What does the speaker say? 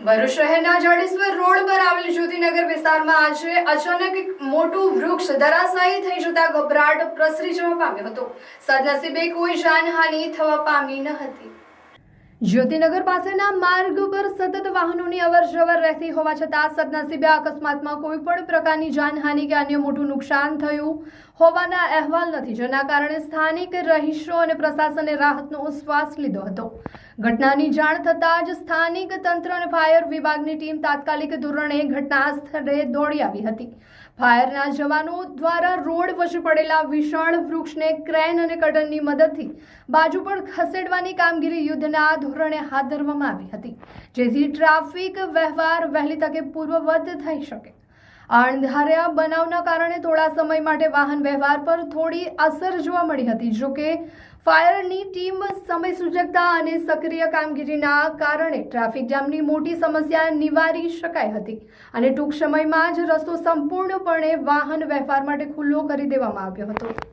ભરૂચ શહેરના જડેશ્વર રોડ પર આવેલ જ્યોતિનગર વિસ્તારમાં આજે અચાનક એક મોટું વૃક્ષ ધરાશાયી થઈ જતા ગભરાટ પ્રસરી જવા પામ્યો હતો। સદનસીબે કોઈ જાનહાનિ થવા પામી ન હતી। જ્યોતિનગર પાસેના માર્ગ પર સતત વાહનોની અવરજવર રહેતી હોવા છતાં સદનસીબે અકસ્માતમાં કોઈ પણ પ્રકારની જાનહાનિ કે અન્ય મોટું નુકસાન થયું હોવાના અહેવાલ નથી, જેના કારણે સ્થાનિક રહીશો અને પ્રશાસને રાહતનો શ્વાસ લીધો હતો। ઘટનાની જાણ થતાં જ સ્થાનિક તંત્ર અને ફાયર વિભાગની ટીમ તાત્કાલિક ધોરણે ઘટના સ્થળે દોડી આવી હતી। ફાયરના જવાનો દ્વારા રોડ વચ્ચે પડેલા વિશાળ વૃક્ષને ક્રેન અને કટરની મદદથી બાજુ પર ખસેડવાની કામગીરી યુદ્ધના ધોરણે હાથ ધરવામાં આવી હતી, જેથી ટ્રાફિક વ્યવહાર વહેલી તકે પૂર્વવત થઈ શકે। અણધાર્યા બનાવના કારણે થોડા સમય માટે વાહન વ્યવહાર પર થોડી અસર જોવા મળી હતી। જોકે ફાયરની ટીમ સમય સૂચકતા અને સક્રિય કામગીરીના કારણે ટ્રાફિક જામની મોટી સમસ્યા નિવારી શકાઈ હતી અને ટૂંક સમયમાં જ રસ્તો સંપૂર્ણપણે વાહન વ્યવહાર માટે ખુલ્લો કરી દેવામાં આવ્યો હતો।